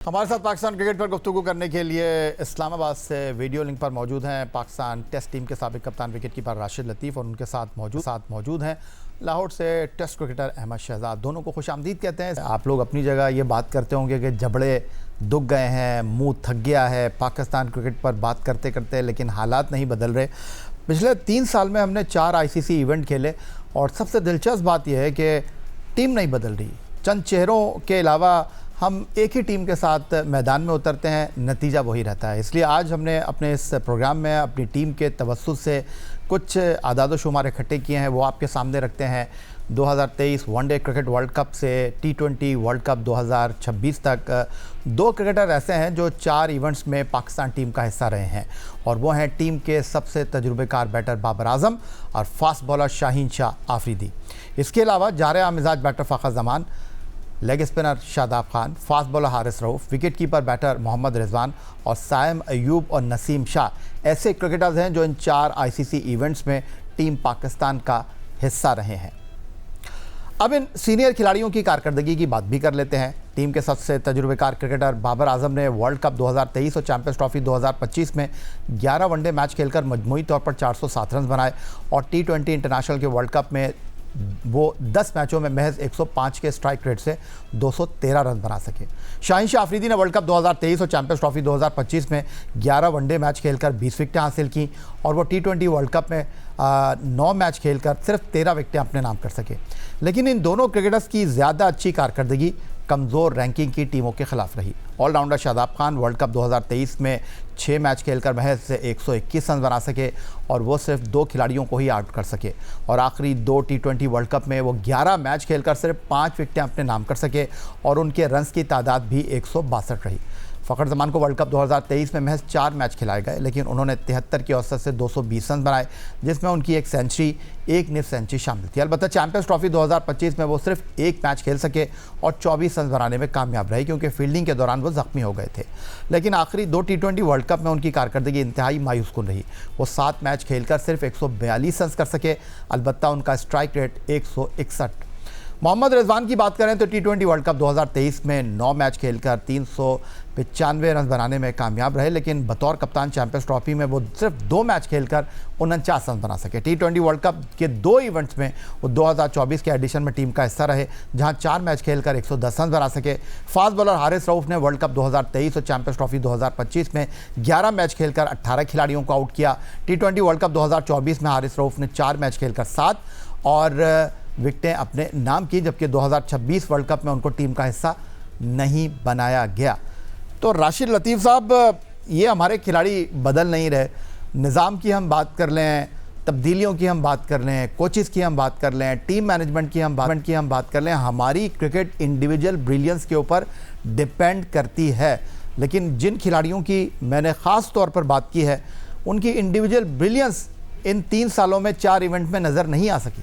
हमारे साथ पाकिस्तान क्रिकेट पर गुफ्तगू करने के लिए इस्लामाबाद से वीडियो लिंक पर मौजूद हैं पाकिस्तान टेस्ट टीम के साबिक कप्तान विकेट कीपर राशिद लतीफ़ और उनके साथ मौजूद हैं लाहौर से टेस्ट क्रिकेटर अहमद शहजाद। दोनों को खुशामदीद कहते हैं। आप लोग अपनी जगह ये बात करते होंगे कि जबड़े दुख गए हैं, मुंह थक गया है पाकिस्तान क्रिकेट पर बात करते करते, लेकिन हालात नहीं बदल रहे। पिछले 3 साल में हमने 4 ICC इवेंट खेले और सबसे दिलचस्प बात यह है कि टीम नहीं बदल रही। चंद चेहरों के अलावा हम एक ही टीम के साथ मैदान में उतरते हैं, नतीजा वही रहता है। इसलिए आज हमने अपने इस प्रोग्राम में अपनी टीम के तवस्सुत से कुछ आदाद शुमार इकट्ठे किए हैं, वो आपके सामने रखते हैं। 2023 वनडे क्रिकेट वर्ल्ड कप से T20 वर्ल्ड कप 2026 तक 2 क्रिकेटर ऐसे हैं जो 4 इवेंट्स में पाकिस्तान टीम का हिस्सा रहे हैं, और वो हैं टीम के सबसे तजुर्बेकार बैटर बाबर आजम और फास्ट बॉलर शाहीन शाह आफरीदी। इसके अलावा जारह मिजाज batter Fakhar Zaman, leg spinner Shadab Khan, fast bowler Haris Rauf, wicket keeper batter Mohammad Rizwan और साइम अयूब और नसीम शाह ऐसे क्रिकेटर्स हैं जो इन 4 ICC इवेंट्स में टीम पाकिस्तान का हिस्सा रहे हैं। अब इन सीनियर खिलाड़ियों की कारकर्दगी की बात भी कर लेते हैं। टीम के सबसे तजुर्बेकार क्रिकेटर बाबर आजम ने वर्ल्ड कप 2023 और चैंपियंस ट्रॉफी 2025 में 11 वनडे मैच खेलकर मजमूई तौर पर 407 रन बनाए और T20 इंटरनेशनल के वर्ल्ड कप में वो 10 मैचों में महज 105 के स्ट्राइक रेट से 213 रन बना सके। शाहीन शाह आफरीदी ने वर्ल्ड कप 2023 और चैंपियंस ट्रॉफी 2025 में 11 वनडे मैच खेलकर 20 विकेटें हासिल की और वो T20 वर्ल्ड कप में 9 मैच खेलकर सिर्फ 13 विकेटें अपने नाम कर सके। लेकिन इन दोनों क्रिकेटर्स की ज़्यादा अच्छी कारकर्दगी कमज़ोर रैंकिंग की टीमों के खिलाफ रही। All rounder Shadab Khan world cup 2023 में 6 मैच खेलकर महज 121 रन बना सके और वो सिर्फ 2 खिलाड़ियों को ही आउट कर सके, और आखिरी 2 T20 वर्ल्ड कप में वो 11 मैच खेलकर सिर्फ 5 विकेटें अपने नाम कर सके और उनके रन्स की तादाद भी 162 रही। फ़खर जमान को वर्ल्ड कप 2023 में महज 4 मैच खिलाए गए, लेकिन उन्होंने 73 की औसत से 220 रन बनाए, जिसमें उनकी एक सेंचुरी, एक निफ सेंचुरी शामिल थी। अलबत्ता चैंपियंस ट्रॉफी 2025 में वो सिर्फ 1 मैच खेल सके और 24 रन बनाने में कामयाब रहे, क्योंकि फील्डिंग के दौरान वो ज़ख्मी हो गए थे। लेकिन आखिरी 2 T20 वर्ल्ड कप में उनकी कारकर्दगी इंतहाई मायूस कुन रही। वो 7 मैच खेलकर सिर्फ 142 रन कर सके। अलबत्ता उनका स्ट्राइक रेट 161। मोहम्मद रिजवान की बात करें तो T20 वर्ल्ड कप 2023 में 9 मैच खेलकर 395 रन बनाने में कामयाब रहे, लेकिन बतौर कप्तान चैंपियंस ट्रॉफी में वो सिर्फ 2 मैच खेलकर 49 रन बना सके। T20 वर्ल्ड कप के 2 इवेंट्स में वो 2024 के एडिशन में टीम का हिस्सा रहे, जहां 4 मैच खेलकर 110 रन बना सके। फास्ट बॉलर हारिस रऊफ ने वर्ल्ड कप 2023 और चैंपियंस ट्रॉफी 2025 में 11 मैच खेलकर 18 खिलाड़ियों को आउट किया। T20 वर्ल्ड कप 2024 में हारिस रऊफ ने 4 मैच खेलकर 7 और विकेटें अपने नाम की, जबकि 2026 वर्ल्ड कप में उनको टीम का हिस्सा नहीं बनाया गया। तो राशिद लतीफ़ साहब, ये हमारे खिलाड़ी बदल नहीं रहे। निज़ाम की हम बात कर लें, तब्दीलियों की हम बात कर लें, कोचेस की हम बात कर लें, टीम मैनेजमेंट की हम बात कर लें, हमारी क्रिकेट इंडिविजुअल ब्रिलियंस के ऊपर डिपेंड करती है। लेकिन जिन खिलाड़ियों की मैंने ख़ास तौर पर बात की है, उनकी इंडिविजुअल ब्रिलियंस इन 3 सालों में 4 इवेंट में नज़र नहीं आ सकी।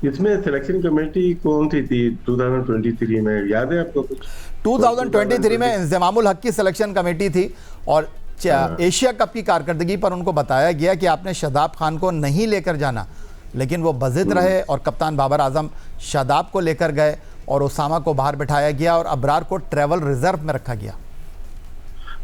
इसमें सिलेक्शन कमेटी कौन सी थी 2023 में, याद है आपको कुछ? 2023 में इंज़मामुल हक की सिलेक्शन कमेटी थी और एशिया कप की कारकर्दगी पर उनको बताया गया कि आपने शादाब खान को नहीं लेकर जाना, लेकिन वो बज़िद रहे और कप्तान बाबर आजम शादाब को लेकर गए और उसामा को बाहर बिठाया गया और अबरार को ट्रैवल रिजर्व में रखा गया।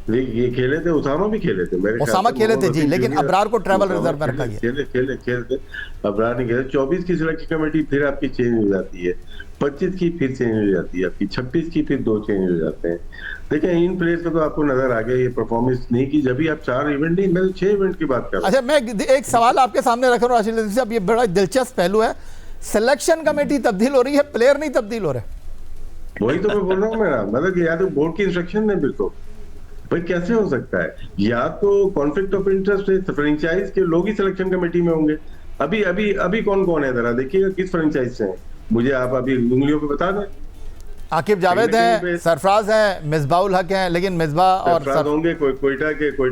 ये खेले थे, उसामा भी खेले थे, मेरे उसामा खेले थे जी, लेकिन अबरार को ट्रैवल रिजर्व में रखा गया। खेले अबरार नहीं खेले। 24 की सिलेक्शन कमेटी फिर आपकी चेंज हो जाती है, 25 की फिर चेंज हो जाती है आपकी, 26 की फिर 2 चेंज हो जाते हैं। देखिए इन प्लेयर्स को तो आपको नजर आ गया ये परफॉर्मेंस नहीं की, जब भी आप 4 इवेंट नहीं, मैं 6 इवेंट की बात कर रहा हूं। अच्छा, मैं एक सवाल आपके सामने रख रहा हूं राशिद लतीफ़ साहब, ये बड़ा दिलचस्प पहलू है। सिलेक्शन कमेटी तब्दील हो रही है, प्लेयर नहीं तब्दील हो रहे। वही तो मैं बोल रहा हूँ, मेरा मतलब कि या तो बोर्ड की इंस्ट्रक्शन है, बिल्कुल भाई कैसे हो सकता है? या तो कॉन्फ्लिक्ट ऑफ इंटरेस्ट है, फ्रेंचाइज के लोग ही सिलेक्शन कमेटी में होंगे। अभी अभी अभी कौन कौन है, जरा देखिएगा किस फ्रेंचाइज से हैं, मुझे आप अभी उंगलियों पे बता दें। आकिब जावेद हैं, सरफराज हैं, मिसबाउल हक हैं, लेकिन मिसबा और सरफराज होंगे कोयटा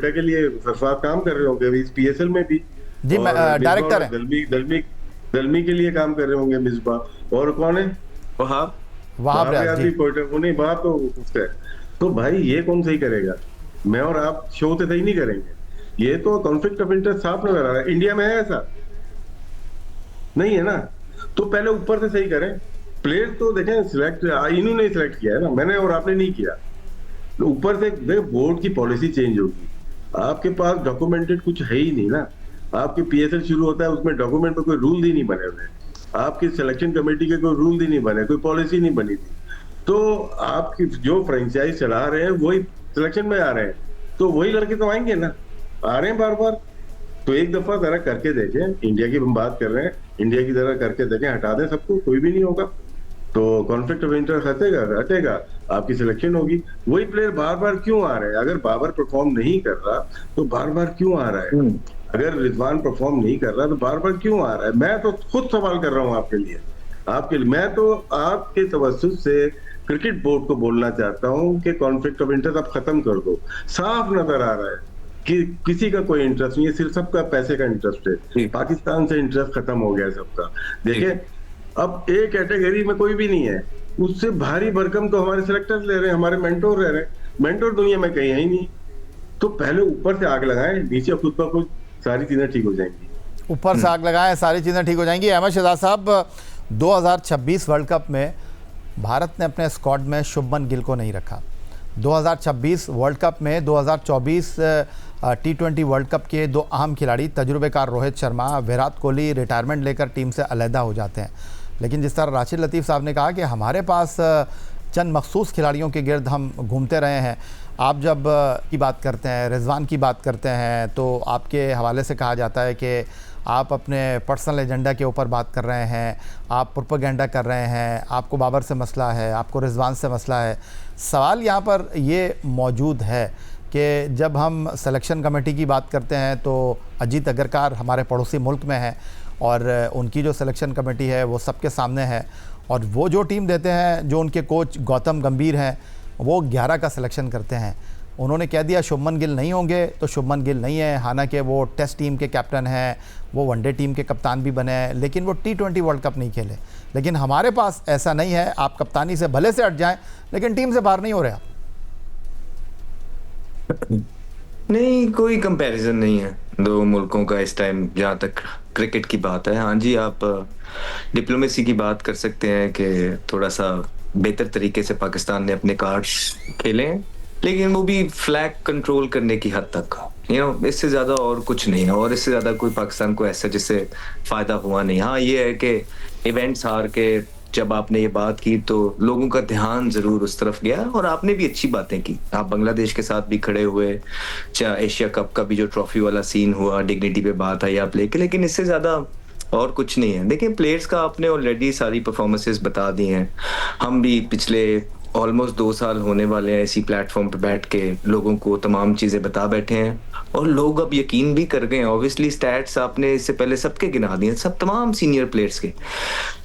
के लिए सरफराज काम कर रहे होंगे इस PSL में भी जी, डायरेक्टर है। दलमी के लिए काम कर रहे होंगे मिसबा। और कौन है? वहाब कोयटा को नहीं, वहाब तो उसका है। तो भाई ये कौन सही करेगा? मैं और आप शो से सही नहीं करेंगे। ये तो कॉन्फ्लिक्ट ऑफ इंटरेस्ट साफ नजर आ रहा है। इंडिया में है ऐसा नहीं है ना, तो पहले ऊपर से सही करें। प्लेयर तो देखें सिलेक्ट इन्होंने सिलेक्ट किया है ना, मैंने और आपने नहीं किया। तो ऊपर से बोर्ड की पॉलिसी चेंज होगी, आपके पास डॉक्यूमेंटेड कुछ है ही नहीं ना। आपके पीएसएल शुरू होता है, उसमें डॉक्यूमेंट पे कोई रूल ही नहीं बने हुए, आपकी सिलेक्शन कमेटी के कोई रूल ही नहीं बने, कोई पॉलिसी नहीं बनी थी। तो आपकी जो फ्रेंचाइज चला रहे हैं वही सिलेक्शन में आ रहे हैं, तो वही लड़के तो आएंगे ना, आ रहे हैं बार बार। तो एक दफा जरा करके देखें, इंडिया की हम बात कर रहे हैं, इंडिया की जरा करके देखें, हटा दें सबको, कोई भी नहीं होगा, तो कॉन्फ्लिक्ट ऑफ इंटरेस्ट हटेगा हटेगा, आपकी सिलेक्शन होगी। वही प्लेयर बार बार क्यों आ रहे हैं? अगर बाबर परफॉर्म नहीं कर रहा तो बार बार क्यों आ रहा है? अगर रिजवान परफॉर्म नहीं कर रहा तो बार बार क्यों आ रहा है? मैं तो खुद सवाल कर रहा हूं आपके लिए, मैं तो आपके तवज्जुह से क्रिकेट बोर्ड को बोलना चाहता हूं कि कॉन्फ्लिक्ट ऑफ इंटरेस्ट आप खत्म कर दो। साफ नजर आ रहा है कि किसी का कोई इंटरेस्ट नहीं है, सिर्फ सबका पैसे का इंटरेस्ट है। पाकिस्तान से इंटरेस्ट खत्म हो गया सबका। देखिए, अब एक कैटेगरी में कोई भी नहीं है, उससे भारी भरकम तो हमारे सिलेक्टर्स ले रहे हैं, हमारे मेंटोर रह रहे हैं। मेंटोर दुनिया में कहीं है ही नहीं। तो पहले ऊपर से आग लगाएं, नीचे खुद ब खुद सारी चीजें ठीक हो जाएंगी। ऊपर से आग लगाएं, सारी चीज़ें ठीक हो जाएंगी। अहमद शहजाद साहब, 2026 वर्ल्ड कप में भारत ने अपने स्क्वाड में शुभमन गिल को नहीं रखा। 2026 वर्ल्ड कप में 2024 T20 वर्ल्ड कप के दो अहम खिलाड़ी तजुर्बेकार रोहित शर्मा, विराट कोहली रिटायरमेंट लेकर टीम से अलहदा हो जाते हैं। लेकिन जिस तरह राशिद लतीफ़ साहब ने कहा कि हमारे पास चंद मखसूस खिलाड़ियों के गिर्द हम घूमते रहे हैं। आप जब की बात करते हैं, रिजवान की बात करते हैं, तो आपके हवाले से कहा जाता है कि आप अपने पर्सनल एजेंडा के ऊपर बात कर रहे हैं, आप प्रोपेगेंडा कर रहे हैं, आपको बाबर से मसला है, आपको रिजवान से मसला है। सवाल यहाँ पर ये मौजूद है कि जब हम सिलेक्शन कमेटी की बात करते हैं तो अजीत अगरकार हमारे पड़ोसी मुल्क में है और उनकी जो सिलेक्शन कमेटी है वो सबके सामने है, और वो जो टीम देते हैं, जो उनके कोच गौतम गंभीर हैं, वो 11 का सिलेक्शन करते हैं। उन्होंने कह दिया शुभमन गिल नहीं होंगे तो शुभमन गिल नहीं है, हालांकि वो टेस्ट टीम के कैप्टन हैं, वो वनडे टीम के कप्तान भी बने हैं, लेकिन वो T20 वर्ल्ड कप नहीं खेले। लेकिन हमारे पास ऐसा नहीं है, आप कप्तानी से भले से हट जाएं लेकिन टीम से बाहर नहीं हो रहे आप। नहीं, कोई कंपैरिजन नहीं है दो मुल्कों का इस टाइम, जहाँ तक क्रिकेट की बात है। हाँ जी, आप डिप्लोमेसी की बात कर सकते हैं कि थोड़ा सा बेहतर तरीके से पाकिस्तान ने अपने कार्ड्स खेले हैं, लेकिन वो भी फ्लैग कंट्रोल करने की हद तक, इससे ज्यादा और कुछ नहीं है, और इससे ज्यादा कोई पाकिस्तान को ऐसा जिससे फायदा हुआ नहीं। हाँ, ये है कि इवेंट्स हार के जब आपने ये बात की तो लोगों का ध्यान जरूर उस तरफ गया, और आपने भी अच्छी बातें की। आप बांग्लादेश के साथ भी खड़े हुए, चाहे एशिया कप का भी जो ट्रॉफी वाला सीन हुआ, डिग्निटी पे बात आई आप लेके, लेकिन इससे ज्यादा और कुछ नहीं है। देखिए, प्लेयर्स का आपने ऑलरेडी सारी परफॉर्मेंसेस बता दी हैं। हम भी पिछले ऑलमोस्ट 2 साल होने वाले हैं इसी प्लेटफॉर्म पे बैठ के लोगों को तमाम चीजें बता बैठे हैं, और लोग अब यकीन भी कर गए हैं। ऑब्वियसली स्टैट्स आपने इससे पहले सबके गिना दिए, सब तमाम सीनियर प्लेयर्स के।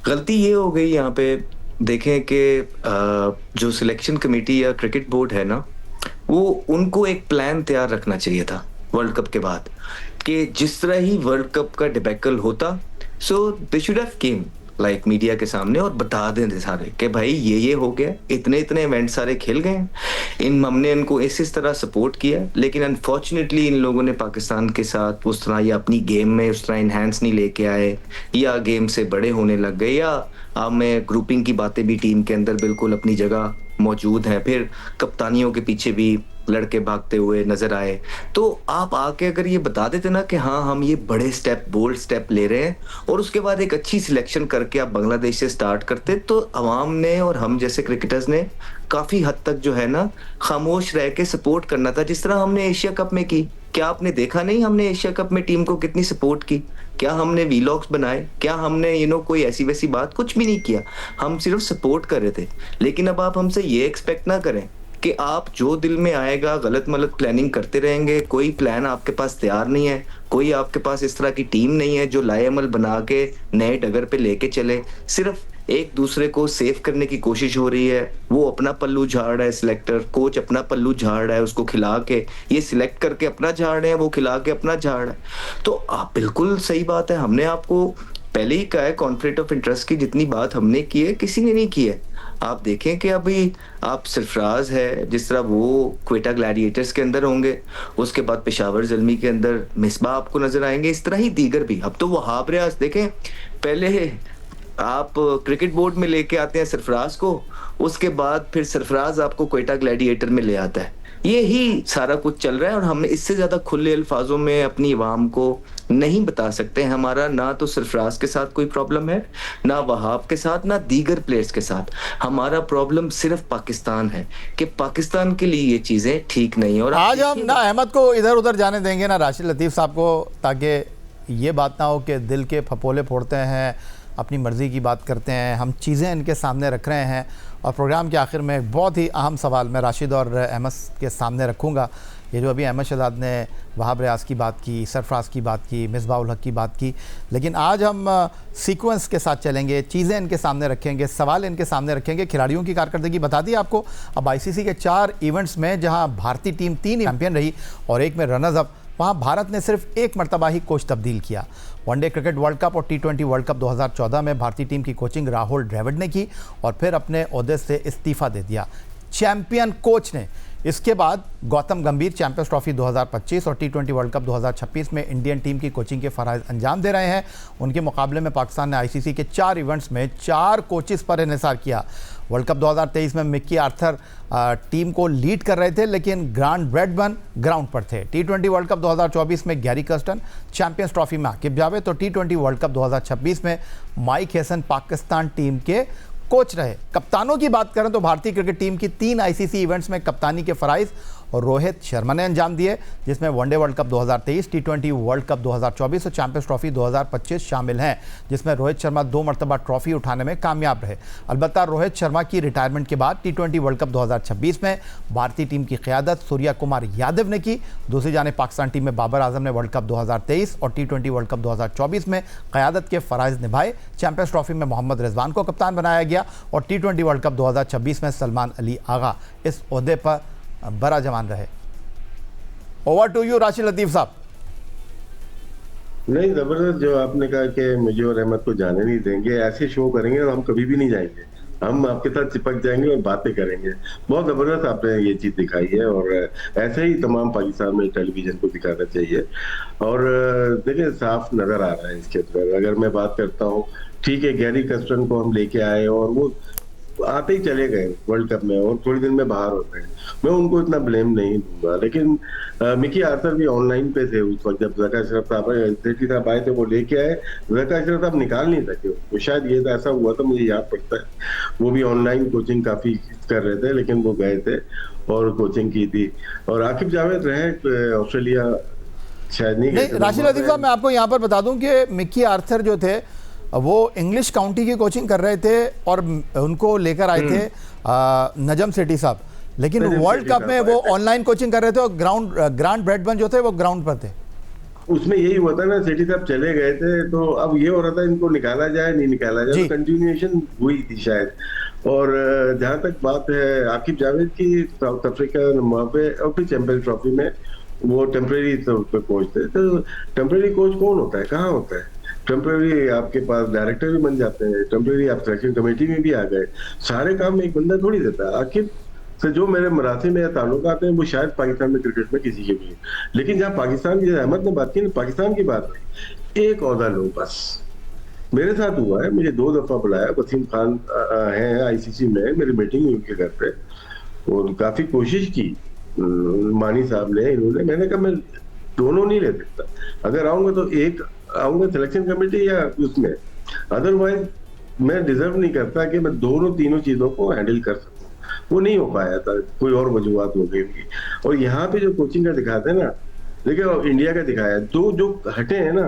गलती ये हो गई यहाँ पे, देखें कि जो सिलेक्शन कमेटी या क्रिकेट बोर्ड है ना, वो उनको एक प्लान तैयार रखना चाहिए था वर्ल्ड कप के बाद, कि जिस तरह ही वर्ल्ड कप का डिबैकल होता, so they should have came like media के सामने और बता दें सारे कि भाई ये हो गया, इतने इतने इवेंट सारे खेल गए, हमने इनको इस तरह सपोर्ट किया। लेकिन अनफॉर्चुनेटली इन लोगों ने पाकिस्तान के साथ उस तरह या अपनी गेम में उस तरह इनहेंस नहीं लेके आए, या गेम से बड़े होने लग गए, या अब में ग्रुपिंग की बातें भी टीम के अंदर बिल्कुल अपनी जगह मौजूद हैं। फिर कप्तानियों के पीछे भी लड़के भागते हुए नजर आए। तो आप आके अगर ये बता देते ना कि हाँ, हम ये बड़े स्टेप, बोल्ड स्टेप ले रहे हैं, और उसके बाद एक अच्छी सिलेक्शन करके आप बांग्लादेश से स्टार्ट करते, तो अवाम ने और हम जैसे क्रिकेटर्स ने काफी हद तक जो है ना खामोश रह के सपोर्ट करना था, जिस तरह हमने एशिया कप में की। क्या आपने देखा नहीं हमने एशिया कप में टीम को कितनी सपोर्ट की? क्या हमने वीलॉग्स बनाए? क्या हमने कोई ऐसी वैसी बात कुछ भी नहीं किया, हम सिर्फ सपोर्ट कर रहे थे। लेकिन अब आप हमसे ये एक्सपेक्ट ना करें कि आप जो दिल में आएगा गलत मलत प्लानिंग करते रहेंगे। कोई प्लान आपके पास तैयार नहीं है, कोई आपके पास इस तरह की टीम नहीं है जो लाएअमल बना के नए डगर पे लेके चले। सिर्फ एक दूसरे को सेव करने की कोशिश हो रही है। वो अपना पल्लू झाड़ रहा है, सिलेक्टर कोच अपना पल्लू झाड़ रहा है, उसको खिला के ये सिलेक्ट करके अपना झाड़ रहे हैं, वो खिला के अपना झाड़ रहा है। तो आप बिल्कुल सही बात है, हमने आपको पहले ही कहा है कॉन्फ्लिक्ट ऑफ इंटरेस्ट की जितनी बात हमने की है किसी ने नहीं की है। आप देखें कि अभी आप सरफराज है, जिस तरह वो क्वेटा ग्लैडिएटर्स के अंदर होंगे, उसके बाद पेशावर ज़ल्मी के अंदर मिसबा आपको नजर आएंगे, इस तरह ही दीगर भी। अब तो वहाब रियाज देखें, पहले आप क्रिकेट बोर्ड में लेके आते हैं सरफराज को, उसके बाद फिर सरफराज आपको क्वेटा ग्लैडिएटर में ले आता है। ये ही सारा कुछ चल रहा है और हम इससे ज्यादा खुले अल्फाजों में अपनी अवाम को नहीं बता सकते। हमारा ना तो सरफराज के साथ कोई प्रॉब्लम है, ना वहाब के साथ, ना दीगर प्लेयर्स के साथ। हमारा प्रॉब्लम सिर्फ पाकिस्तान है कि पाकिस्तान के लिए ये चीजें ठीक नहीं है। और आज हम ना अहमद को इधर उधर जाने देंगे ना राशिद लतीफ़ साहब को, ताकि ये बात ना हो कि दिल के फपोले फोड़ते हैं, अपनी मर्ज़ी की बात करते हैं। हम चीज़ें इनके सामने रख रहे हैं और प्रोग्राम के आखिर में एक बहुत ही अहम सवाल मैं राशिद और अहमद के सामने रखूँगा। ये जो अभी अहमद शहजाद ने वहाब रियाज की बात की, सरफराज की बात की, मिसबाह उल हक की बात की, लेकिन आज हम सीक्वेंस के साथ चलेंगे, चीज़ें इनके सामने रखेंगे, सवाल इनके सामने रखेंगे। खिलाड़ियों की कारकर्दगी बता दी आपको। अब आईसीसी के 4 इवेंट्स में जहां भारतीय टीम 3 चैंपियन रही और 1 में रनर्स अप, वहां भारत ने सिर्फ 1 मरतबा ही कोच तब्दील किया। वनडे क्रिकेट वर्ल्ड कप और T20 वर्ल्ड कप 2014 में भारतीय टीम की कोचिंग राहुल द्रविड़ ने की और फिर अपने ओहदे से इस्तीफ़ा दे दिया चैंपियन कोच ने। इसके बाद गौतम गंभीर चैंपियंस ट्रॉफी 2025 और T20 वर्ल्ड कप 2026 में इंडियन टीम की कोचिंग के फ़राइज़ अंजाम दे रहे हैं। उनके मुकाबले में पाकिस्तान ने आईसीसी के 4 इवेंट्स में 4 कोचेस पर इन्हिसार किया। वर्ल्ड कप 2023 में मिक्की आर्थर टीम को लीड कर रहे थे, लेकिन ग्रांट ब्रैडबर्न ग्राउंड पर थे। T20 वर्ल्ड कप 2024 में गैरी कर्स्टन, चैंपियंस ट्रॉफी में आकिब जावेद, तो T20 वर्ल्ड कप 2026 में माइक हेसन पाकिस्तान टीम के कोच रहे। कप्तानों की बात करें तो भारतीय क्रिकेट टीम की 3 आईसीसी इवेंट्स में कप्तानी के फ़राइज़ और रोहित शर्मा ने अंजाम दिए, जिसमें one day world cup 2023, T20 world cup 2024 और चैंपियंस ट्रॉफी 2025 शामिल हैं, जिसमें रोहित शर्मा 2 मरतबा ट्रॉफी उठाने में कामयाब रहे। अलबत्ता रोहित शर्मा की रिटायरमेंट के बाद T20 वर्ल्ड कप 2026 में भारतीय टीम की क़यादत सूर्या कुमार यादव ने की। दूसरी जानिब पाकिस्तान टीम में बाबर आजम ने वर्ल्ड कप 2023 और T20 वर्ल्ड कप 2024 में क़यादत के फ़राइज़ निभाए। चैंपियंस ट्रॉफी में मोहम्मद रिजवान को कप्तान बनाया गया और T20 वर्ल्ड कप 2026 में सलमान अली आगा इस ओहदे पर बड़ा जवान रहे। ओवर टू यू राशिद लतीफ़ साहब। नहीं, जबरदस्त जो आपने कहा कि मुझे और अहमद को जाने नहीं देंगे, ऐसे शो करेंगे और हम कभी भी नहीं जाएंगे, हम आपके साथ चिपक जाएंगे और बातें करेंगे। बहुत जबरदस्त आपने ये चीज दिखाई है और ऐसे ही तमाम पाकिस्तान में टेलीविजन को दिखाना चाहिए। और देखिए साफ नजर आ रहा है इसके अंदर। अगर मैं बात करता हूँ, ठीक है, गैरी कर्स्टन को हम लेके आए और वो आते ही चले गए वर्ल्ड कप में और थोड़ी दिन में बाहर हो गए, मैं उनको इतना ब्लेम नहीं दूंगा। लेकिन मिकी आर्थर भी ऑनलाइन पे थे उस वक्त जब जका अशरफ साहब आए थे, वो लेके आए। जका अशरफ साहब निकाल नहीं सके, वो शायद ये ऐसा हुआ था, मुझे याद पड़ता है। वो भी ऑनलाइन कोचिंग काफी कर रहे थे, लेकिन वो गए थे और कोचिंग की थी। और आकिब जावेद रहे ऑस्ट्रेलिया, शायद नहीं। राशिद लतीफ़ साहब, मैं आपको यहाँ पर बता दूं कि मिकी आर्थर जो थे वो इंग्लिश काउंटी की कोचिंग कर रहे थे और उनको लेकर आए थे नजम सेठी साहब, लेकिन वर्ल्ड कप में वो ऑनलाइन कोचिंग कर रहे थे और ग्रांट ब्रैडबर्न जो थे वो ग्राउंड पर थे। उसमें यही हुआ था ना, सेठी साहब चले गए थे, तो अब ये हो रहा था इनको निकाला जाए नहीं निकाला जाए, तो कंटिन्यूएशन हुई थी शायद। और जहां तक बात है आकिब जावेद की, साउथ अफ्रीका वहाँ पे और फिर चैंपियंस ट्रॉफी में वो टेम्परेरी कोच थे। तो टेम्परेरी कोच कौन होता है, कहाँ होता है? टेम्परेरी आपके पास डायरेक्टर भी बन जाते हैं, टेम्परेरी आप सिलेक्शन कमेटी में भी आ गए, सारे काम एक बंदा थोड़ी देता है। आखिर से जो मेरे मराठी में ताल्लुक आते हैं वो शायद पाकिस्तान में क्रिकेट में किसी के भी, लेकिन जहाँ पाकिस्तान की, अहमद ने बात की ना, पाकिस्तान की बात नहीं, एक ओहदा लो बस। मेरे साथ हुआ है, मुझे 2 दफा बुलाया, वसीम खान है आईसीसी में, मेरी मीटिंग हुई उनके घर पे, और काफी कोशिश की मानी साहब ने, इन्होंने, मैंने कहा मैं दोनों नहीं ले सकता, अगर आऊंगा तो एक आऊंगा सिलेक्शन कमेटी या उसमें, अदरवाइज मैं डिजर्व नहीं करता कि मैं दोनों तीनों चीजों को हैंडल कर सकूं। वो नहीं हो पाया था, कोई और वजूहत हो गई उनकी। और यहाँ पे जो कोचिंग का दिखाते हैं ना, देखिए इंडिया का दिखाया, जो हटे हैं ना,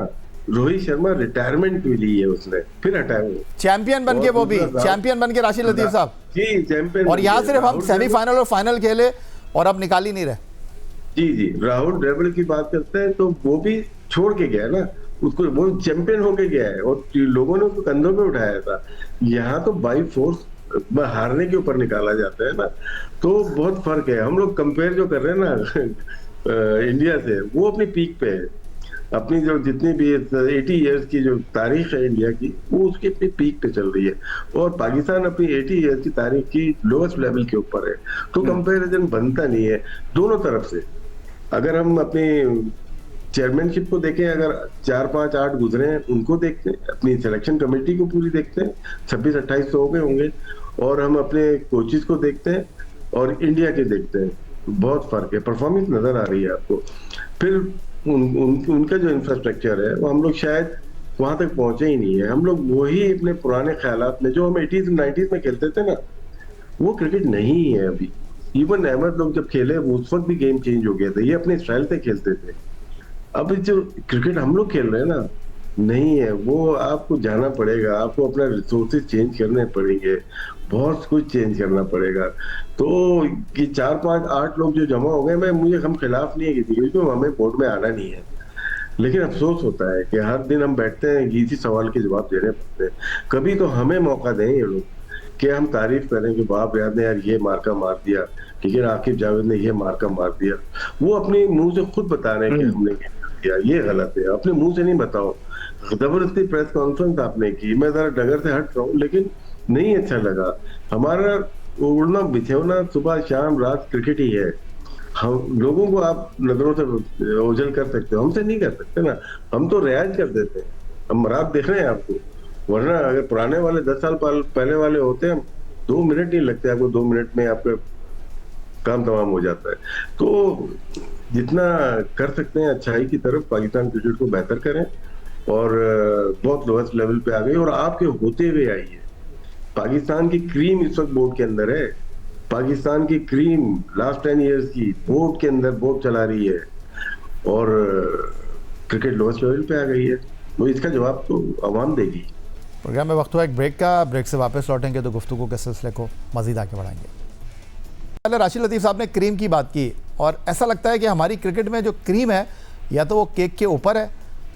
रोहित शर्मा रिटायरमेंट भी ली है उसने, फिर हटाए वो चैंपियन बन के, वो भी चैंपियन बन के राशिद लतीफ़ साहब जी चैंपियन। और यहाँ सिर्फ हम सेमीफाइनल और फाइनल खेले और अब निकाल ही नहीं रहे। जी राहुल द्रविड़ की बात करते हैं तो वो भी छोड़ के गया ना उसको, वो चैंपियन होके गया है और लोगों ने उसको कंधों पे उठाया था। यहाँ तो बाई फोर्स हारने के ऊपर निकाला जाता है ना, तो बहुत फर्क है। हम लोग कंपेयर जो कर रहे हैं ना इंडिया से, वो अपनी पीक पे है, अपनी जो जितनी भी 80 इयर्स की जो तारीख है इंडिया की, वो उसकी अपनी पीक पे चल रही है, और पाकिस्तान अपनी 80 इयर्स की तारीख की लोएस्ट लेवल के ऊपर है। तो कंपैरिजन बनता नहीं है दोनों तरफ से। अगर हम अपनी चेयरमैनशिप को देखें, अगर 4, 5, 8 गुजरे हैं उनको देखते हैं, अपनी सिलेक्शन कमेटी को पूरी देखते हैं, 26-28 तो हो गए होंगे, और हम अपने कोचेस को देखते हैं और इंडिया के देखते हैं, बहुत फर्क है, परफॉर्मेंस नजर आ रही है आपको। फिर उनका जो इंफ्रास्ट्रक्चर है वो हम लोग शायद वहां तक पहुंचे ही नहीं है। हम लोग वही अपने पुराने ख्यालात में, जो हम 80s 90s में खेलते थे ना, वो क्रिकेट नहीं है अभी। इवन अहमद लोग जब खेले उस वक्त भी गेम चेंज हो गया था, ये अपने स्टाइल से खेलते थे। अब जो क्रिकेट हम लोग खेल रहे हैं ना, नहीं है वो। आपको जाना पड़ेगा, आपको अपना रिसोर्सेज चेंज करने पड़ेंगे, बहुत कुछ चेंज करना पड़ेगा। तो ये 4, 5, 8 लोग जो जमा हो गए, मुझे हम खिलाफ नहीं है किसी के, क्योंकि हमें बोर्ड में आना नहीं है। लेकिन अफसोस होता है कि हर दिन हम बैठते हैं, इसी सवाल के जवाब देने पड़ते हैं। कभी तो हमें मौका दें ये लोग कि हम तारीफ करें कि बाप याद ने यार ये मार्का मार दिया, ठीक है, आकिब जावेद ने ये मार्का मार दिया। वो अपने मुंह से खुद बता रहे हैं कि हमने किया, ये गलत है। अपने मुंह से नहीं बताओ। जबरदस्ती प्रेस कॉन्फ्रेंस आपने की, मैं जरा डगर से हट रहा हूँ, लेकिन नहीं अच्छा लगा। हमारा उड़ना बिछौना सुबह शाम रात क्रिकेट ही है। हम लोगों को आप नजरों से ओझल कर सकते हो, हमसे नहीं कर सकते ना। हम तो रियाज कर देते हैं, हम रात देख रहे हैं आपको। वरना अगर पुराने वाले 10 साल पहले वाले होते हैं, 2 मिनट नहीं लगते आपको, 2 मिनट में आपका काम तमाम हो जाता है। तो जितना कर सकते हैं अच्छाई की तरफ पाकिस्तान क्रिकेट को बेहतर करें, और बहुत लोएस्ट लेवल पे आ गई और आपके होते हुए आई है। पाकिस्तान की क्रीम इस वक्त बोर्ड के अंदर है। पाकिस्तान की क्रीम लास्ट 10 इयर्स की बोर्ड के अंदर बोर्ड चला रही है, और क्रिकेट लोएस्ट लेवल पे आ गई है। तो इसका जवाब तो आवाम देगी। प्रोग्राम में वक्त हुआ एक ब्रेक का। ब्रेक से वापस लौटेंगे तो गुफ्तगू के सिलसिले को मज़ीद आगे बढ़ाएंगे। पहले राशिद लतीफ़ साहब ने क्रीम की बात की, और ऐसा लगता है कि हमारी क्रिकेट में जो क्रीम है, या तो वो केक के ऊपर है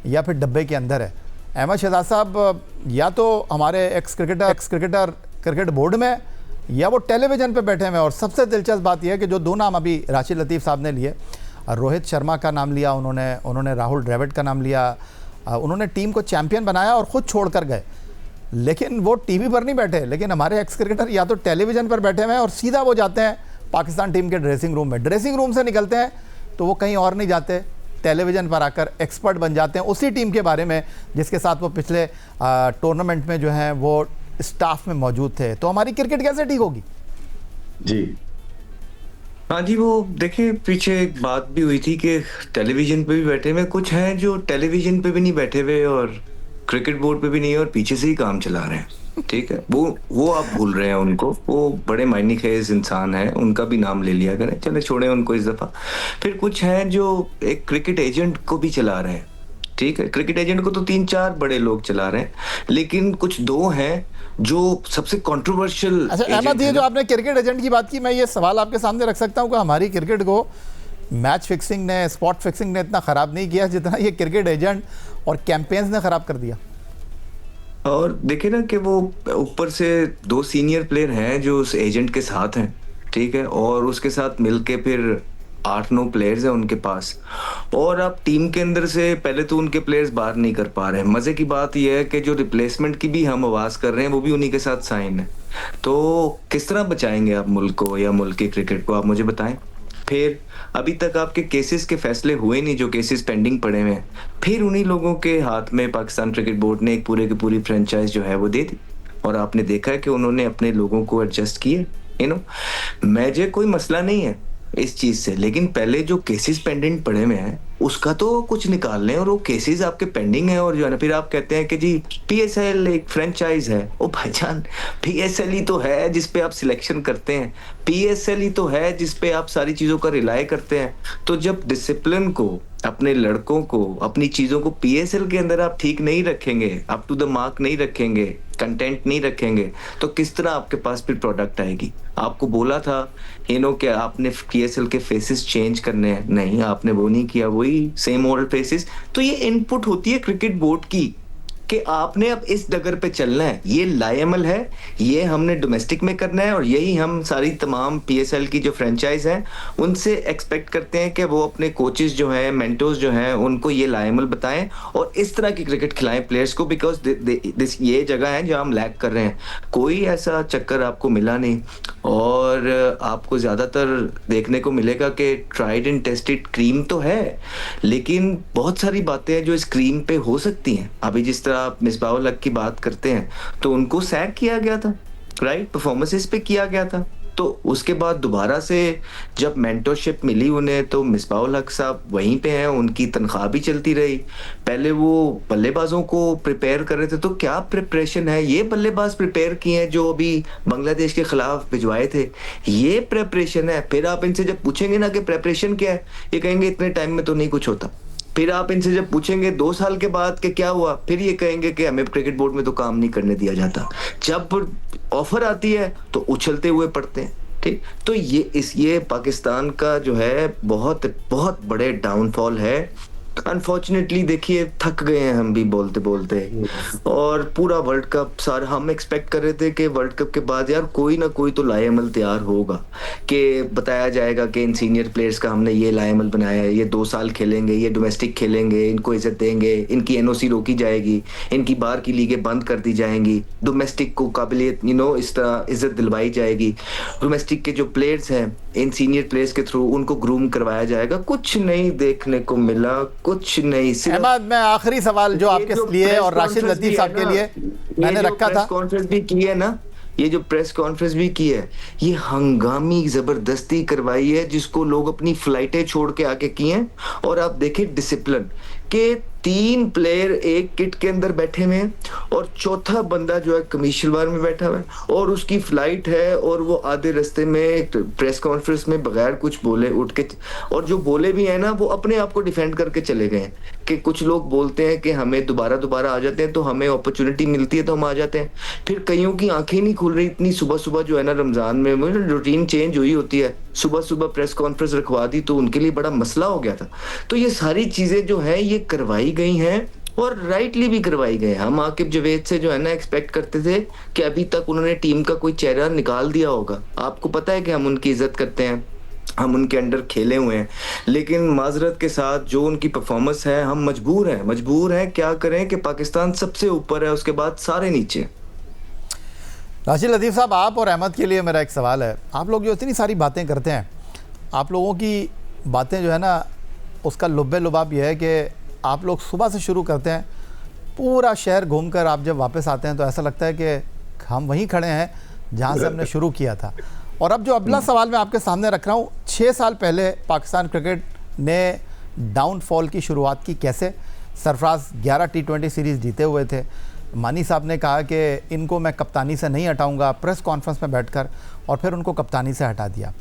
या फिर डब्बे के अंदर है। अहमद शहजाद साहब, या तो हमारे एक्स क्रिकेटर क्रिकेट बोर्ड में, या वो टेलीविज़न पे बैठे हुए हैं। और सबसे दिलचस्प बात यह है कि जो 2 नाम अभी राशिद लतीफ़ साहब ने लिए, रोहित शर्मा का नाम लिया उन्होंने राहुल द्रविड़ का नाम लिया, उन्होंने टीम को चैंपियन बनाया और ख़ुद छोड़ कर गए। लेकिन वो टीवी पर नहीं बैठे, लेकिन हमारे एक्स क्रिकेटर या तो टेलीविज़न पर बैठे हुए हैं और सीधा वो जाते हैं पाकिस्तान टीम के ड्रेसिंग रूम में। ड्रेसिंग रूम से निकलते हैं तो वो कहीं और नहीं जाते, टेलीविज़न पर आकर एक्सपर्ट बन जाते हैं उसी टीम के बारे में जिसके साथ वो पिछले टूर्नामेंट में जो है वो स्टाफ में मौजूद थे। तो हमारी क्रिकेट कैसे ठीक होगी? जी हाँ जी, वो देखिए पीछे एक बात भी हुई थी कि टेलीविजन पे भी बैठे हुए कुछ हैं जो टेलीविजन पे भी नहीं बैठे हुए और क्रिकेट बोर्ड पे भी नहीं, और पीछे से ही काम चला रहे हैं। ठीक है, वो आप भूल रहे हैं उनको। वो बड़े मायने खेज इंसान है, उनका भी नाम ले लिया करें। चले छोड़े उनको इस दफा। फिर कुछ हैं जो एक क्रिकेट एजेंट को भी चला रहे हैं। ठीक है, क्रिकेट एजेंट को तो 3-4 बड़े लोग चला रहे हैं, लेकिन कुछ 2 हैं जो सबसे कंट्रोवर्शियल। अच्छा अहमद, ये जो आपने क्रिकेट एजेंट की बात की, मैं ये सवाल आपके सामने रख सकता हूँ कि हमारी क्रिकेट को मैच फिक्सिंग ने, स्पॉट फिक्सिंग ने इतना ख़राब नहीं किया जितना ये क्रिकेट एजेंट और कैंपेन्स ने ख़राब कर दिया। और देखे ना कि वो ऊपर से 2 सीनियर प्लेयर हैं जो उस एजेंट के साथ हैं। ठीक है, और उसके साथ मिलके फिर 8-9 प्लेयर्स हैं उनके पास, और आप टीम के अंदर से पहले तो उनके प्लेयर्स बाहर नहीं कर पा रहे हैं। मजे की बात यह है कि जो रिप्लेसमेंट की भी हम आवाज कर रहे हैं वो भी उन्हीं के साथ साइन है। तो किस तरह बचाएंगे आप मुल्क को या मुल्क की क्रिकेट को, आप मुझे बताएं। फिर अभी तक आपके केसेस के फैसले हुए नहीं, जो केसेस पेंडिंग पड़े हुए हैं। फिर उन्हीं लोगों के हाथ में पाकिस्तान क्रिकेट बोर्ड ने एक पूरे की पूरी फ्रेंचाइज जो है वो दे दी, और आपने देखा है कि उन्होंने अपने लोगों को एडजस्ट किए। मुझे कोई मसला नहीं है इस चीज से, लेकिन पहले जो केसेस पेंडिंग पड़े हुए हैं उसका तो कुछ निकाल लें। और वो केसेस आपके पेंडिंग है, और जो है ना फिर आप कहते हैं कि जी पीएसएल एक फ्रेंचाइज है। ओ भाईजान, पीएसएल ही तो है जिसपे आप सिलेक्शन करते हैं, पीएसएल ही तो है जिसपे आप सारी चीजों का रिलाय करते हैं। तो जब डिसिप्लिन को, अपने लड़कों को, अपनी चीजों को पीएसएल के अंदर आप ठीक नहीं रखेंगे, अप टू द मार्क नहीं रखेंगे, कंटेंट नहीं रखेंगे, तो किस तरह आपके पास फिर प्रोडक्ट आएगी। आपको बोला था कि आपने पीएसएल के फेसेस चेंज करने हैं, नहीं आपने वो नहीं किया, वही सेम ओल्ड फेसेस। तो ये इनपुट होती है क्रिकेट बोर्ड की कि आपने अब इस डगर पे चलना है, ये लाएमल है, ये हमने डोमेस्टिक में करना है और यही हम सारी तमाम पीएसएल की जो फ्रेंचाइज हैं उनसे एक्सपेक्ट करते हैं कि वो अपने कोचेस जो हैं, मेंटोर्स जो हैं, उनको ये लाएमल बताएं और इस तरह की क्रिकेट खिलाएं प्लेयर्स को, बिकॉज दिस ये जगह है जहां हम लैग कर रहे हैं। कोई ऐसा चक्कर आपको मिला नहीं और आपको ज्यादातर देखने को मिलेगा कि ट्राइड एंड टेस्टेड क्रीम तो है, लेकिन बहुत सारी बातें हैं जो इस क्रीम पे हो सकती हैं। अभी जिस तरह आप मिसबाहुल हक की बात करते हैं तो उनको सैक किया गया था, राइट, परफॉर्मेंसेस पे किया गया था, तो उसके बाद दोबारा से जब मेंटरशिप मिली उन्हें तो मिसबाहुल हक साहब वहीं पे हैं, उनकी तनख्वाह भी चलती रही। पहले वो बल्लेबाजों को प्रिपेयर कर रहे थे, तो क्या प्रिपरेशन है, ये बल्लेबाज प्रिपेयर किए हैं जो अभी बांग्लादेश के खिलाफ भिजवाए थे, ये प्रिपरेशन है। फिर आप इनसे जब पूछेंगे ना कि प्रिपरेशन क्या है, ये कहेंगे इतने टाइम में तो नहीं कुछ होता। फिर आप इनसे जब पूछेंगे 2 साल के बाद कि क्या हुआ, फिर ये कहेंगे कि हमें क्रिकेट बोर्ड में तो काम नहीं करने दिया जाता। जब ऑफर आती है तो उछलते हुए पड़ते हैं, ठीक। तो ये पाकिस्तान का जो है बहुत बहुत बड़े डाउनफॉल है। अनफॉर्चुनेटली देखिए थक गए हैं हम भी बोलते बोलते, और पूरा वर्ल्ड कप सारा हम एक्सपेक्ट कर रहे थे कि वर्ल्ड कप के बाद यार कोई ना कोई तो लाएमल तैयार होगा कि बताया जाएगा कि इन सीनियर प्लेयर्स का हमने ये लाएमल बनाया है, ये 2 साल खेलेंगे, ये डोमेस्टिक खेलेंगे, इनको इज्जत देंगे, इनकी एनओसी रोकी जाएगी, इनकी बाहर की लीगें बंद कर दी जाएंगी, डोमेस्टिक को काबिलियत इस तरह इज्जत दिलवाई जाएगी, डोमेस्टिक के जो प्लेयर्स हैं इन सीनियर प्लेयर्स के थ्रू उनको ग्रूम करवाया जाएगा। कुछ नहीं देखने को मिला, कुछ नहीं। अहमद, मैं आखिरी सवाल जो आपके लिए और राशिद लतीफ साहब के लिए मैंने रखा था, कॉन्फ्रेंस भी की है ना, ये जो प्रेस कॉन्फ्रेंस भी की है, ये हंगामी जबरदस्ती करवाई है जिसको लोग अपनी फ्लाइटें छोड़ के आके किए हैं। और आप देखिए डिसिप्लिन के 3 प्लेयर एक किट के अंदर बैठे हुए हैं और चौथा बंदा जो है कमीशलवार में बैठा हुआ है और उसकी फ्लाइट है और वो आधे रास्ते में प्रेस कॉन्फ्रेंस में बगैर कुछ बोले उठ के, और जो बोले भी हैं ना वो अपने आप को डिफेंड करके चले गए हैं कि कुछ लोग बोलते हैं कि हमें दोबारा आ जाते हैं तो हमें अपॉर्चुनिटी मिलती है तो हम आ जाते हैं। फिर कईयों की आंखें नहीं खुल रही, इतनी सुबह जो है ना रमजान में रूटीन चेंज हुई होती है, सुबह प्रेस कॉन्फ्रेंस रखवा दी तो उनके लिए बड़ा मसला हो गया था। तो ये सारी चीजें जो है ये करवाई गई हैं और राइटली भी करवाई गई। हम आकिब जावेद से जो है ना एक्सपेक्ट करते थे कि अभी तक उन्होंने टीम का कोई चेहरा निकाल दिया होगा। आपको पता है कि हम उनकी इज्जत करते हैं, हम उनके अंडर खेले हुए हैं, लेकिन माजरत के साथ जो उनकी परफॉर्मेंस है हम मजबूर हैं क्या करें कि पाकिस्तान सबसे ऊपर है, उसके बाद सारे नीचे। राशिद लतीफ़ साहब, आप और अहमद के लिए मेरा एक सवाल है। आप लोग जो इतनी सारी बातें करते हैं, आप लोगों की बातें जो है ना उसका लुब्बे लुबाब ये है कि आप लोग सुबह से शुरू करते हैं, पूरा शहर घूमकर आप जब वापस आते हैं तो ऐसा लगता है कि हम वहीं खड़े हैं जहां से हमने शुरू किया था। और अब जो अगला सवाल मैं आपके सामने रख रहा हूँ, 6 साल पहले पाकिस्तान क्रिकेट ने डाउनफॉल की शुरुआत की कैसे। सरफराज 11 T20 सीरीज़ जीते हुए थे, मानी साहब ने कहा कि इनको मैं कप्तानी से नहीं हटाऊंगा प्रेस कॉन्फ्रेंस में बैठकर, और फिर उनको कप्तानी से हटा दिया।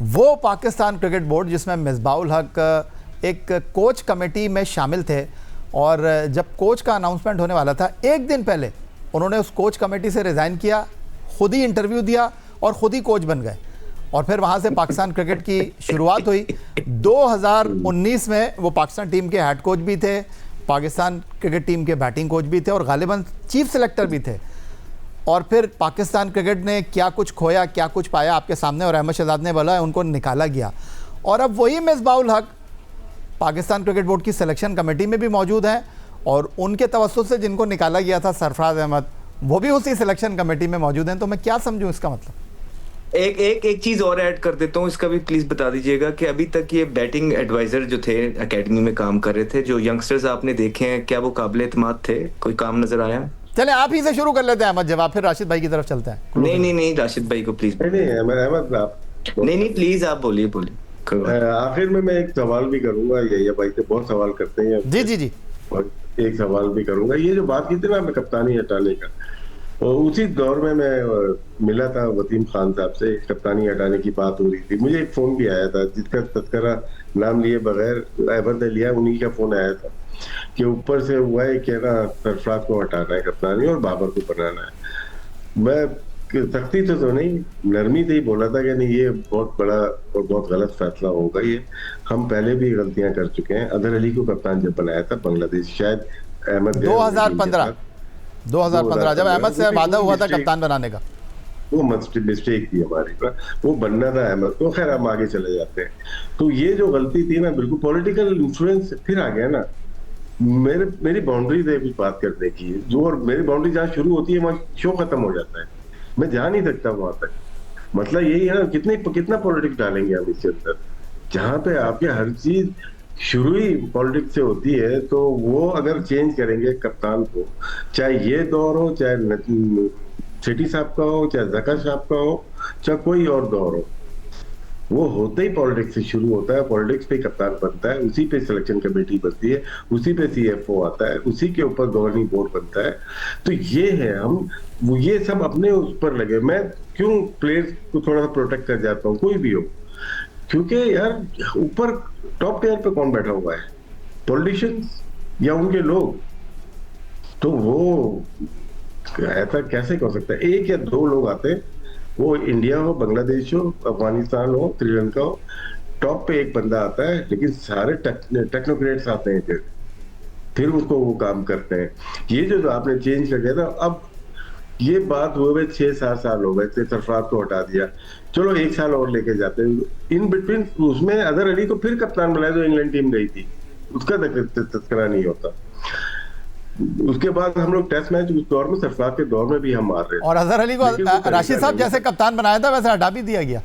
वो पाकिस्तान क्रिकेट बोर्ड जिसमें मिसबाहुल हक एक कोच कमेटी में शामिल थे, और जब कोच का अनाउंसमेंट होने वाला था एक दिन पहले उन्होंने उस कोच कमेटी से रिज़ाइन किया, खुद ही इंटरव्यू दिया और ख़ुद ही कोच बन गए, और फिर वहाँ से पाकिस्तान क्रिकेट की शुरुआत हुई। 2019 में वो पाकिस्तान टीम के हेड कोच भी थे, पाकिस्तान क्रिकेट टीम के बैटिंग कोच भी थे और गालिबन चीफ सेलेक्टर भी थे। और फिर पाकिस्तान क्रिकेट ने क्या कुछ खोया क्या कुछ पाया आपके सामने, और अहमद शहजाद ने बोला उनको निकाला गया। और अब वही मिसबाहुल हक पाकिस्तान क्रिकेट बोर्ड की सिलेक्शन कमेटी में भी मौजूद हैं, और उनके तवज्जुह से जिनको निकाला गया था सरफराज अहमद, वो भी उसी सिलेक्शन कमेटी में मौजूद हैं। तो मैं क्या समझूं इसका मतलब? एक चीज और ऐड कर देता हूँ, इसका भी प्लीज बता दीजिएगा कि अभी तक ये बैटिंग एडवाइजर जो थे एकेडमी में काम कर रहे थे, जो यंगस्टर्स आपने देखे हैं, क्या वो काबिल एतमाद थे? कोई काम नजर आया? चले आप ही से शुरू कर लेते हैं अहमद, जवाब फिर राशिद भाई की तरफ चलते हैं। नहीं राशिद भाई को प्लीज। नहीं प्लीज आप बोलिए। आखिर में मैं एक सवाल भी करूंगा, ये भाई से बहुत सवाल करते हैं। जी। और एक सवाल भी करूंगा, ये जो बात की थी ना कप्तानी हटाने का, और उसी दौर में मैं मिला था वसीम खान साहब से, कप्तानी हटाने की बात हो रही थी। मुझे एक फोन भी आया था जिसका तस्करा नाम लिए बगैर अहमद ने लिया, उन्हीं का फोन आया था कि ऊपर से हुआ है कि ना सरफराज को हटाना है कप्तानी और बाबर को बनाना है। मैं सख्ती से तो नहीं, नरमी से ही बोला था कि नहीं ये बहुत बड़ा और बहुत गलत फैसला होगा, ये हम पहले भी गलतियां कर चुके हैं। अजहर अली को कप्तान जब बनाया था बांग्लादेश, शायद अहमद गया अपनी टीम के 2015 साथ। 2015 जब अहमद से वो वादा हुआ था मिस्टेक- कप्तान बनाने का। वो मिस्टेक थी हमारी ना, वो बनना था अहमद को। खैर हम आगे चले जाते हैं। तो ये जो गलती थी ना, बिल्कुल पॉलिटिकल इन्फ्लुएंस फिर आ गया ना। मेरी बाउंड्री है भी बात करने की, जो और मेरी बाउंड्री जहाँ शुरू होती है वहाँ शो खत्म हो जाता है। मैं जा नहीं सकता वहां तक। मतलब यही है ना, कितना पॉलिटिक्स डालेंगे हम इसके अंदर। जहाँ पे आपके हर चीज शुरू ही पॉलिटिक्स से होती है, तो वो अगर चेंज करेंगे कप्तान को, चाहे ये दौर हो, चाहे सेठी साहब का हो, चाहे जका साहब का हो, चाहे कोई और दौर हो, वो होते ही पॉलिटिक्स से शुरू होता है। पॉलिटिक्स पे कप्तान बनता है, उसी पे सिलेक्शन कमेटी बनती है, उसी पे सीएफओ आता है, उसी के ऊपर गवर्निंग बोर्ड बनता है। तो ये है, वो ये सब अपने उस पर लगे। मैं क्यों प्लेयर्स को थोड़ा सा प्रोटेक्ट कर जाता हूँ, कोई भी हो, क्योंकि यार ऊपर टॉप टियर पे कौन बैठा हुआ है? पॉलिटिशियंस या उनके लोग? तो वो ऐसा कैसे हो सकता है? एक या दो लोग आते हैं, वो इंडिया हो, बांग्लादेश हो, अफगानिस्तान हो, श्रीलंका हो, टॉप पे एक बंदा आता है, लेकिन सारे टेक्नोक्रेट्स आते हैं फिर उसको वो काम करते हैं। ये जो आपने चेंज कर दिया था, अब ये बात हुए 6-7 साल हो गए थे, सरफराज को हटा दिया, चलो 1 साल और लेके जाते हैं। इन बिटवीन उसमें अजहर अली को फिर कप्तान बनाया, जो इंग्लैंड टीम गई थी, उसका तस्करा नहीं होता। उसके बाद हम लोग टेस्ट मैच उस दौर में, सरफराज के दौर में भी हम मार रहे थे। और अजहर अली को लेकिन वो तरीका राशिद साहब नहीं जैसे कप्तान बनाया था वैसे हटा भी दिया गया।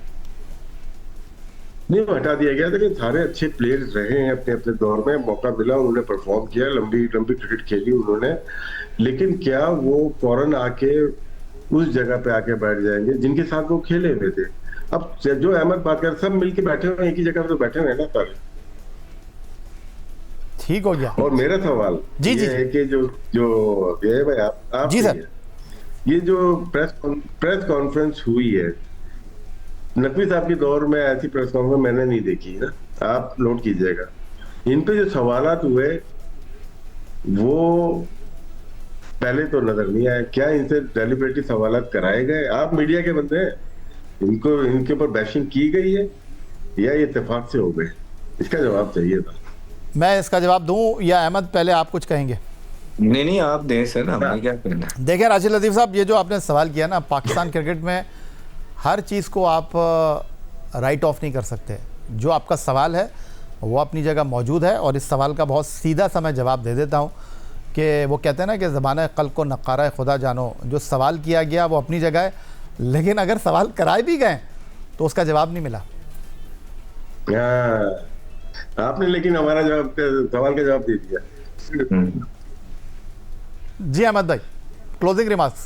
नहीं, वो हटा दिया गया, लेकिन सारे अच्छे प्लेयर्स रहे हैं अपने अपने दौर में, मौका मिला, उन्होंने परफॉर्म किया, लंबी लंबी क्रिकेट खेली उन्होंने। लेकिन क्या वो फौरन आके उस जगह पे आके बैठ जाएंगे जिनके साथ वो खेले हुए थे? अब जो अहमद बात कर, सब मिलके बैठे हुए एक ही जगह पे, तो बैठे हुए ना सारे। ठीक हो गया। और मेरा सवाल जी, ये जी, है कि जो ये भाई आप जी सर। ये जो प्रेस कॉन्फ्रेंस हुई है, नकवी साहब के दौर में ऐसी प्रेस कॉन्फ्रेंस मैंने नहीं देखी ना, आप नोट कीजिएगा। इन पे जो सवालात हुए वो पहले तो नजर नहीं आया। क्या इनसे डेलिबरेटली सवालात कराए गए? आप मीडिया के बंदे हैं, इनके ऊपर बैशिंग की गई है या ये इत्तेफाक से हो गए? इसका जवाब चाहिए था। मैं इसका जवाब दूं या अहमद पहले आप कुछ कहेंगे? नहीं आप दें सर, हमने क्या करना है। देखिए राशिद लतीफ़ साहब, ये जो आपने सवाल किया ना, पाकिस्तान क्रिकेट में हर चीज़ को आप राइट ऑफ नहीं कर सकते। जो आपका सवाल है वो अपनी जगह मौजूद है, और इस सवाल का बहुत सीधा सा मैं जवाब दे देता हूँ कि वो कहते हैं ना कि ज़बान क़ल्ब को नक़ारा खुदा जानो। जो सवाल किया गया वो अपनी जगह है, लेकिन अगर सवाल कराए भी गए तो उसका जवाब नहीं मिला। आपने लेकिन हमारा सवाल का जवाब दे दिया। जी अहमद भाई, क्लोजिंग रिमार्क्स।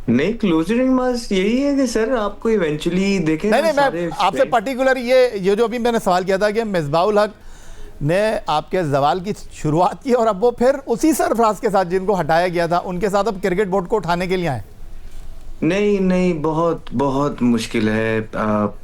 नहीं, क्लोजिंग रिमार्क्स यही है कि सर आपको इवेंचुअली देखें। नहीं, मैं आपसे पर्टिकुलर ये जो अभी मैंने सवाल किया था कि मिसबाउल हक ने आपके जवाल की शुरुआत की, और अब वो फिर उसी सरफराज के साथ जिनको हटाया गया था उनके साथ अब क्रिकेट बोर्ड को उठाने के लिए आए। नहीं, बहुत बहुत मुश्किल है,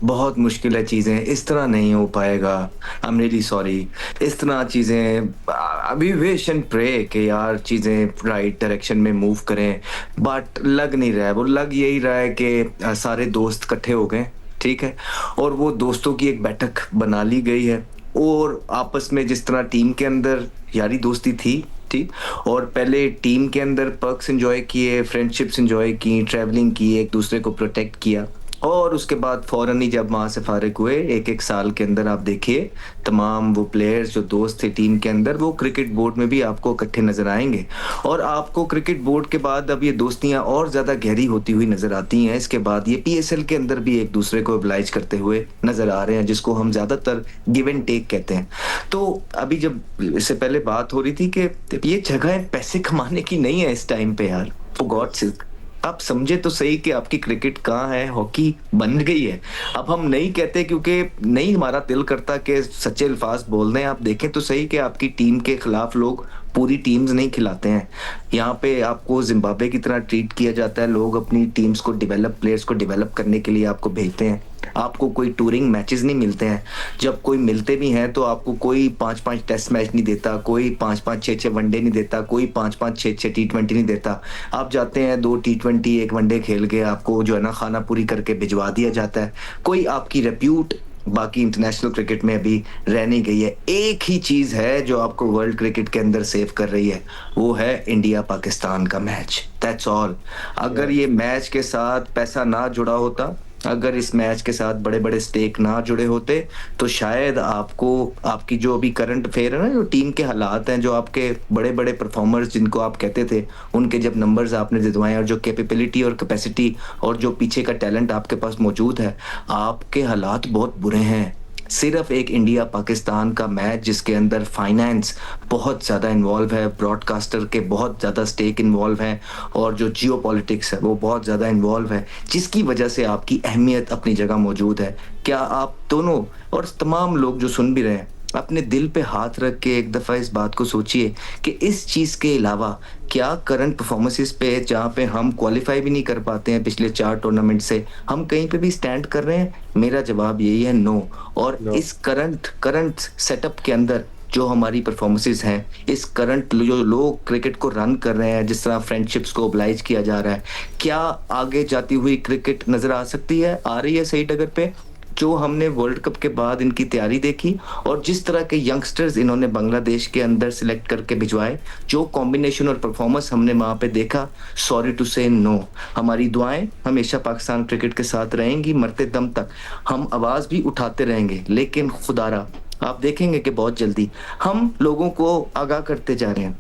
बहुत मुश्किल है। चीज़ें इस तरह नहीं हो पाएगा। I am really sorry. इस तरह चीज़ें, अभी विश एंड प्रे कि यार चीज़ें राइट डायरेक्शन में मूव करें, बट लग नहीं रहा है। वो लग यही रहा है कि सारे दोस्त इकट्ठे हो गए, ठीक है, और वो दोस्तों की एक बैठक बना ली गई है, और आपस में जिस तरह टीम के अंदर यारी दोस्ती थी, ठीक, और पहले टीम के अंदर पर्क्स एंजॉय किए, फ्रेंडशिप्स एंजॉय की, ट्रैवलिंग की, एक दूसरे को प्रोटेक्ट किया, और उसके बाद फौरन ही जब वहाँ से फारिग हुए, एक साल के अंदर आप देखिए तमाम वो प्लेयर्स जो दोस्त थे टीम के अंदर, वो क्रिकेट बोर्ड में भी आपको इकट्ठे नजर आएंगे, और आपको क्रिकेट बोर्ड के बाद अब ये दोस्तियाँ और ज़्यादा गहरी होती हुई नजर आती हैं। इसके बाद ये PSL के अंदर भी एक दूसरे को ओबलाइज करते हुए नजर आ रहे हैं, जिसको हम ज़्यादातर गिव एंड टेक कहते हैं। तो अभी जब इससे पहले बात हो रही थी कि ये जगह पैसे कमाने की नहीं है इस टाइम पे यार, फॉर गॉड सेक। आप समझे तो सही कि आपकी क्रिकेट कहाँ है, हॉकी बन गई है। अब हम नहीं कहते क्योंकि नहीं हमारा दिल करता कि सच्चे अल्फाज बोल दें। आप देखें तो सही कि आपकी टीम के खिलाफ लोग पूरी टीम्स नहीं खिलाते हैं। यहाँ पे आपको जिम्बाब्वे की तरह ट्रीट किया जाता है। लोग अपनी टीम्स को प्लेयर्स को डेवलप करने के लिए आपको भेजते हैं। आपको कोई टूरिंग मैचेस नहीं मिलते हैं। जब कोई मिलते भी हैं तो आपको कोई 5-5 टेस्ट मैच नहीं देता, कोई 5-5 6-6 वनडे नहीं देता, कोई 5-5 6-6 T20 नहीं देता। आप जाते हैं 2 T20 1 वनडे खेल के आपको जो है ना खाना पूरी करके भिजवा दिया जाता है। कोई आपकी रेप्यूट बाकी इंटरनेशनल क्रिकेट में अभी रह नहीं गई है। एक ही चीज़ है जो आपको वर्ल्ड क्रिकेट के अंदर सेव कर रही है, वो है इंडिया पाकिस्तान का मैच। That's all. अगर ये मैच के साथ पैसा ना जुड़ा होता, अगर इस मैच के साथ बड़े बड़े स्टेक ना जुड़े होते, तो शायद आपको आपकी जो अभी करंट अफेयर है ना, जो टीम के हालात हैं, जो आपके बड़े बड़े परफॉर्मर्स जिनको आप कहते थे, उनके जब नंबर्स आपने दिलवाए और जो कैपेबिलिटी और कैपेसिटी और जो पीछे का टैलेंट आपके पास मौजूद है, आपके हालात बहुत बुरे हैं। सिर्फ एक इंडिया पाकिस्तान का मैच जिसके अंदर फाइनेंस बहुत ज़्यादा इन्वॉल्व है, ब्रॉडकास्टर के बहुत ज़्यादा स्टेक इन्वॉल्व है और जो जियो पॉलिटिक्स है वो बहुत ज़्यादा इन्वॉल्व है, जिसकी वजह से आपकी अहमियत अपनी जगह मौजूद है। क्या आप दोनों और तमाम लोग जो सुन भी रहे हैं, अपने दिल पे हाथ रख के एक दफ़ा इस बात को सोचिए कि इस चीज़ के अलावा क्या करंट परफॉर्मेंसेस पे, जहाँ पे हम क्वालिफाई भी नहीं कर पाते हैं पिछले 4 टूर्नामेंट से, हम कहीं पे भी स्टैंड कर रहे हैं? मेरा जवाब यही है, नो। और इस करंट सेटअप के अंदर जो हमारी परफॉर्मेंसेस हैं, इस करंट जो लोग क्रिकेट को रन कर रहे हैं, जिस तरह फ्रेंडशिप्स को ओब्लाइज किया जा रहा है, क्या आगे जाती हुई क्रिकेट नज़र आ सकती है? आ रही है सही डगर पे? जो हमने वर्ल्ड कप के बाद इनकी तैयारी देखी और जिस तरह के यंगस्टर्स इन्होंने बांग्लादेश के अंदर सिलेक्ट करके भिजवाए, जो कॉम्बिनेशन और परफॉर्मेंस हमने वहाँ पे देखा, सॉरी टू से नो। हमारी दुआएं हमेशा पाकिस्तान क्रिकेट के साथ रहेंगी, मरते दम तक हम आवाज़ भी उठाते रहेंगे। लेकिन खुदारा आप देखेंगे कि बहुत जल्दी हम लोगों को आगाह करते जा रहे हैं।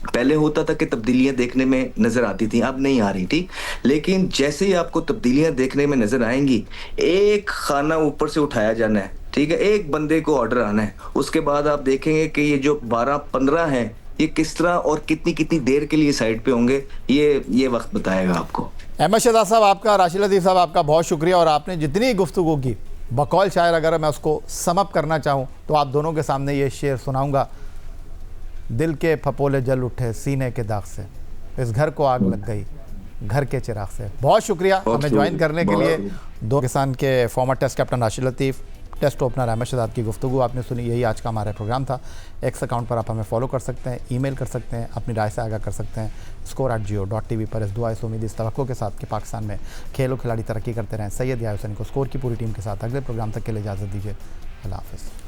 पहले होता था कि तब्दीलियां देखने में नजर आती थी, अब नहीं आ रही, ठीक। लेकिन जैसे ही आपको तब्दीलियां देखने में नजर आएंगी, एक खाना ऊपर से उठाया जाना है, ठीक है, एक बंदे को ऑर्डर आना है, उसके बाद आप देखेंगे कि ये जो 12-15 हैं, ये किस तरह और कितनी कितनी देर के लिए साइड पे होंगे, ये वक्त बताएगा आपको। अहमद शहजाद साहब आपका, राशिद लतीफ़ साहब आपका बहुत शुक्रिया। और आपने जितनी गुफ्तगू की, बकौल शायर अगर मैं उसको समअप करना चाहूँ तो आप दोनों के सामने ये शेर सुनाऊंगा, दिल के फपोले जल उठे सीने के दाग से, इस घर को आग लग गई घर के चिराग से। बहुत शुक्रिया हमें ज्वाइन करने के लिए। दो पाकिस्तान के फॉर्मर टेस्ट कैप्टन राशिद लतीफ़, टेस्ट ओपनर अहमद शहजाद की गुफ्तगू आपने सुनी। यही आज का हमारा प्रोग्राम था। एक्स अकाउंट पर आप हमें फॉलो कर सकते हैं, ईमेल कर सकते हैं, अपनी राय से आगाह कर सकते हैं score@jio.tv पर। इस दुआ, इस उम्मीद, इस तवक्को के साथ कि पाकिस्तान में खेलों खिलाड़ी तरक्की करते रहें। सैयद या हुसैन को स्कोर की पूरी टीम के साथ अगले प्रोग्राम तक के लिए इजाज़त दीजिए। अल्लाह हाफ़िज़।